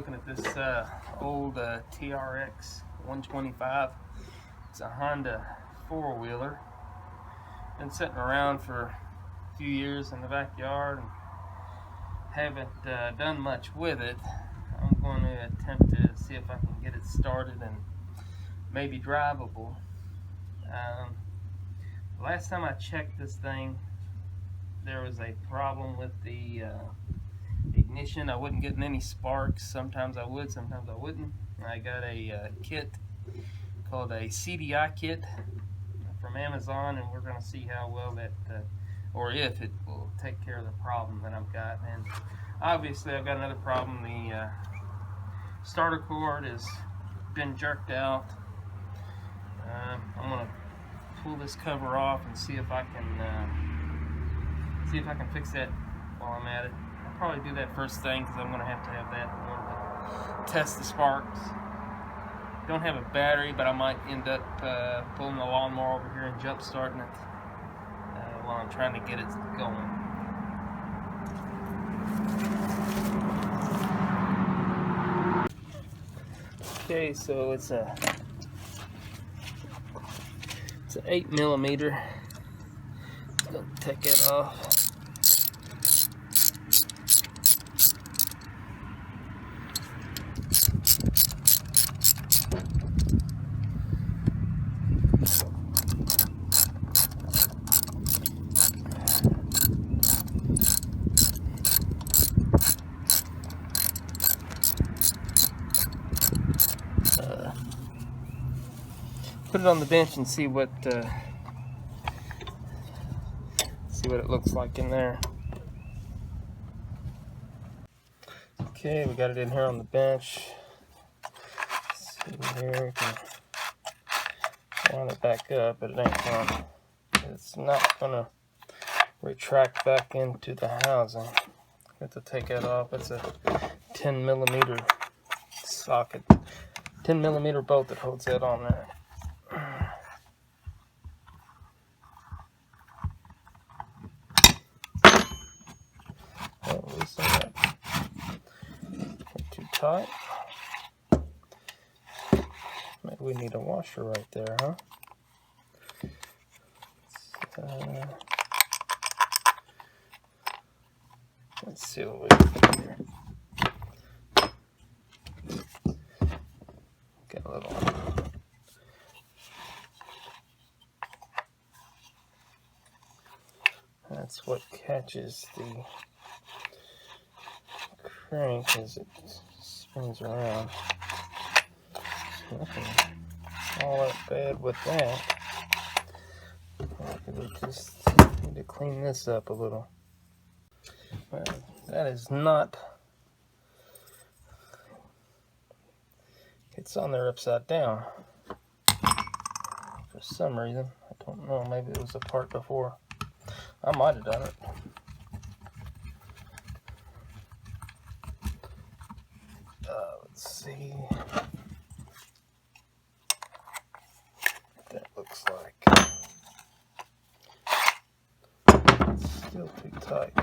looking at this old Trx125. It's a Honda four-wheeler. Been sitting around for a few years in the backyard and haven't done much with it. I'm going to attempt to see if I can get it started and maybe drivable. Last time I checked this thing, there was a problem with the ignition. I wasn't getting any sparks. Sometimes I would, sometimes I wouldn't. I got a kit called a CDI kit from Amazon, and we're going to see how well that, or if it will take care of the problem that I've got. And obviously I've got another problem. The starter cord has been jerked out. I'm going to pull this cover off and see if I can fix that while I'm at it. I'll probably do that first thing because I'm going to have that in order to test the sparks. Don't have a battery, but I might end up pulling the lawnmower over here and jump starting it while I'm trying to get it going. Okay, so it's an 8mm. I'll take it off. Put it on the bench and see what it looks like in there. Okay, we got it in here on the bench. Let's see here, we can wind it back up, but it's not gonna retract back into the housing. I have to take that off. It's a 10mm socket, 10mm bolt that holds that on there. Loosen that. Too tight. Maybe we need a washer right there, huh? Let's see what we can do here. Get a little. That's what catches the crank as it spins around. Nothing all that bad with that. We just need to clean this up a little. Well, that is not. It's on there upside down for some reason. I don't know. Maybe it was a part before. I might have done it. Let's see what that looks like. It's still too tight.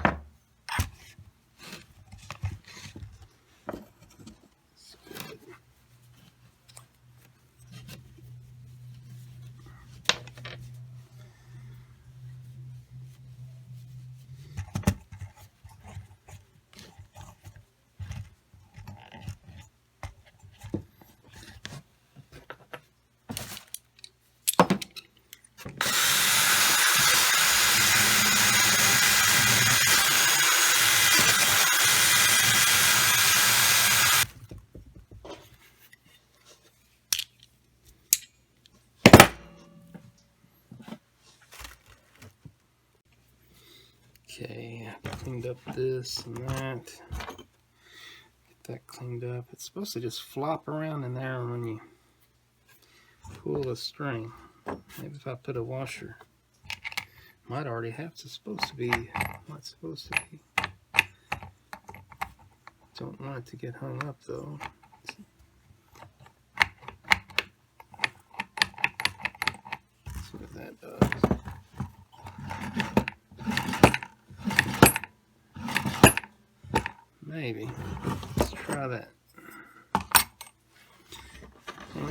Okay, I cleaned up this and that. Get that cleaned up. It's supposed to just flop around in there when you pull the string. Maybe if I put a washer, might already have to. Supposed to be. Don't want it to get hung up though. Let's see what that does. Maybe. Let's try that.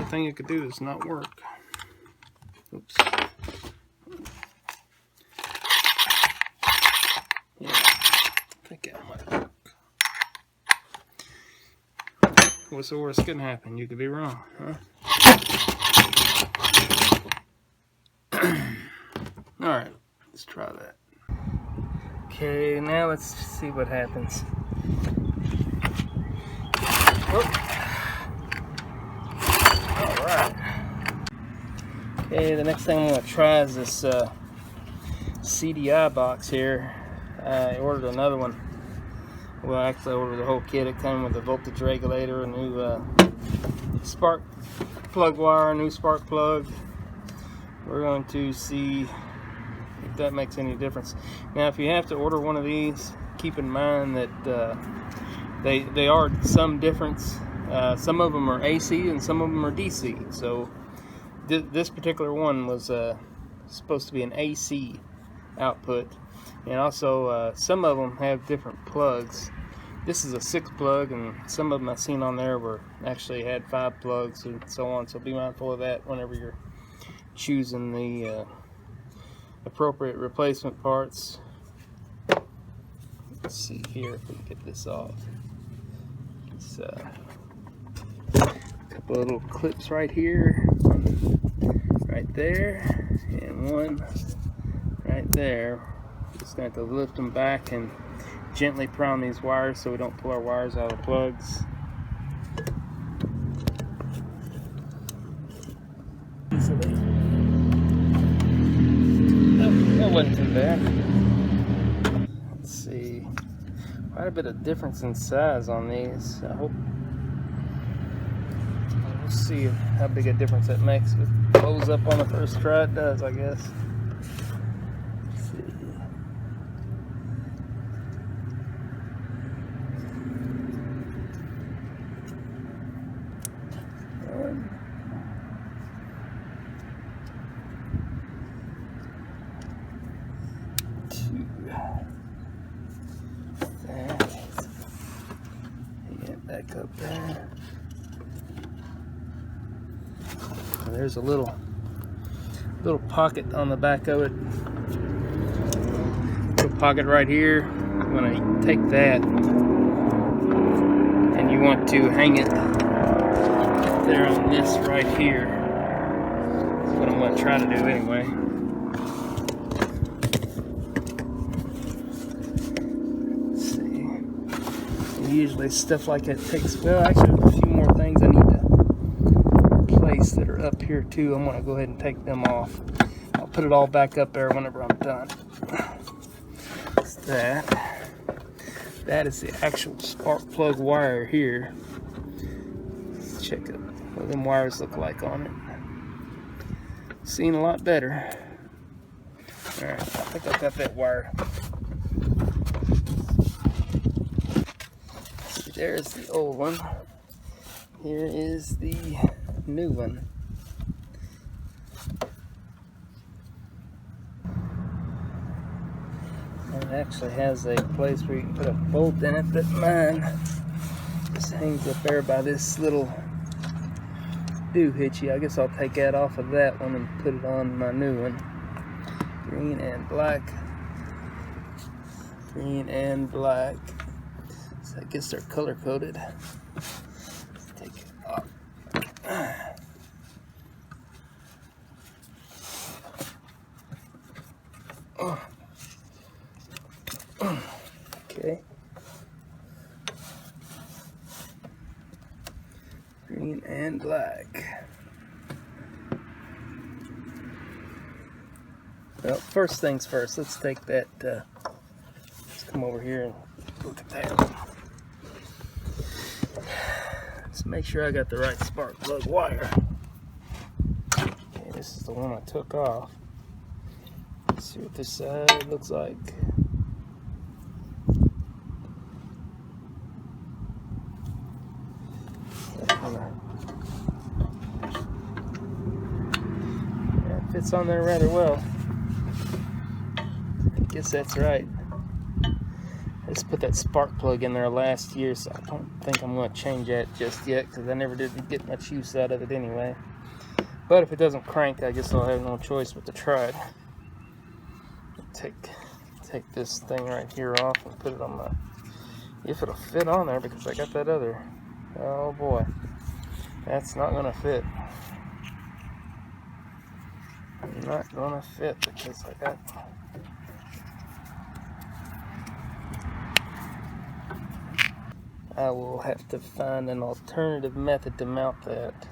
thing it could do is not work. Oops. Yeah, I think that might work. What's the worst that can happen? You could be wrong, huh? Alright, let's try that. Okay, now let's see what happens. Alright. Okay, the next thing I'm going to try is this CDI box here. I ordered another one. Well, actually I ordered the whole kit. It came with a voltage regulator, a new spark plug wire, a new spark plug. We're going to see if that makes any difference. Now, if you have to order one of these, keep in mind that they are some difference. Some of them are AC and some of them are DC. So this particular one was supposed to be an AC output, and also some of them have different plugs. This is a 6 plug, and some of them I've seen on there were actually had 5 plugs and so on. So be mindful of that whenever you're choosing the appropriate replacement parts. Let's see here if we can get this off. It's a couple of little clips right here, one right there, and one right there. Just going to have to lift them back and gently pry on these wires so we don't pull our wires out of the plugs. Easily. That wasn't too bad. Let's see. Quite a bit of difference in size on these. I hope we'll see how big a difference that makes. If it blows up on the first try, it does, I guess. Let's see. One. Two. That. Get back up there. And there's a little pocket on the back of it. Little pocket right here. I'm gonna take that, and you want to hang it there on this right here. That's what I'm gonna try to do anyway. Let's see. Usually stuff like that takes, well, actually a few more things I need to replace that are up here too. I'm gonna go ahead and take them off. I'll put it all back up there whenever I'm done. That's that. That is the actual spark plug wire here. Let's check it. What them wires look like on it. Seen a lot better. Alright, I think I've got that wire. See, there's the old one. Here is the new one. It actually has a place where you can put a bolt in it, but mine just hangs up there by this little doohickey. I guess I'll take that off of that one and put it on my new one. Green and black. Green and black. So I guess they're color coded. Let's take it off. Okay. Green and black. Well, first things first, let's take that, let's come over here and look at that. Let's make sure I got the right spark plug wire. Okay, this is the one I took off. Let's see what this side looks like. Yeah, it fits on there rather well. I guess that's right. I just put that spark plug in there last year, so I don't think I'm going to change that just yet, because I never did get much use out of it anyway. But if it doesn't crank, I guess I'll have no choice but to try it. Take this thing right here off and put it on my, if it'll fit on there, because I got that other, oh boy, that's not going to fit. Not going to fit because I got, I will have to find an alternative method to mount that.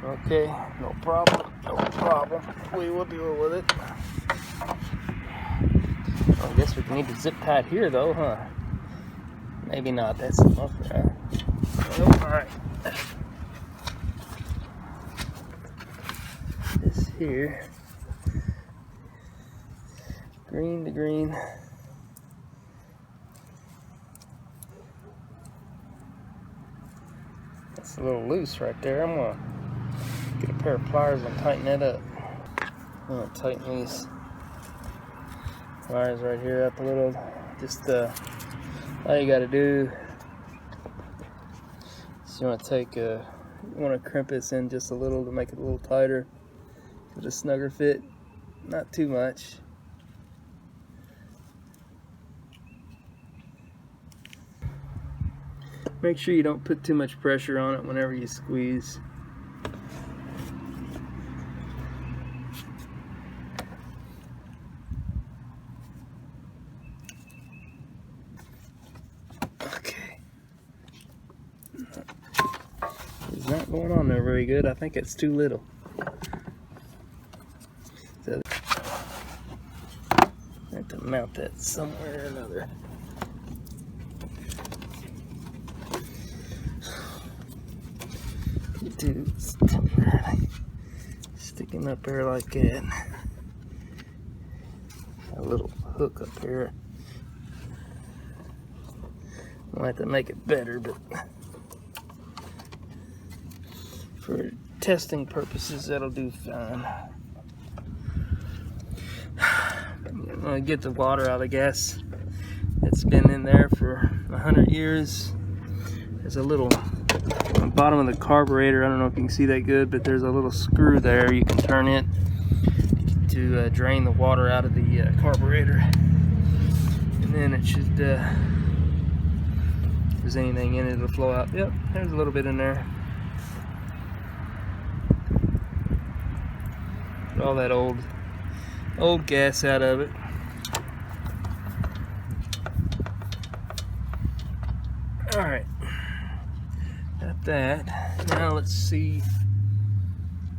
Okay, no problem, no problem. We will deal with it. Well, I guess we need to zip tie it here though, huh? Maybe not, that's enough. Alright. This here. Green to green. That's a little loose right there. I'm gonna get a pair of pliers and tighten that up. I'm gonna tighten these pliers right here up a little. Just all you gotta do is you want to crimp this in just a little to make it a little tighter, get a snugger fit, not too much. Make sure you don't put too much pressure on it whenever you squeeze. Okay. It's not going on there very good. I think it's too little. So I have to mount that somewhere or another. Dude, it's temporarily sticking up there like that. A little hook up here. I'll have to make it better, but for testing purposes, that'll do fine. I'm gonna get the water out of the gas. It's been in there for 100 years. There's a little, on the bottom of the carburetor, I don't know if you can see that good, but there's a little screw there you can turn it to drain the water out of the carburetor. And then it should, if there's anything in it, it'll flow out. Yep, there's a little bit in there. Get all that old gas out of it. Alright, got that. Now let's see if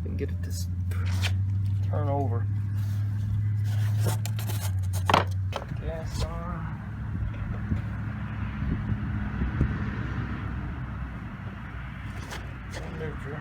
we can get it to turn over. Gas on. Neutral.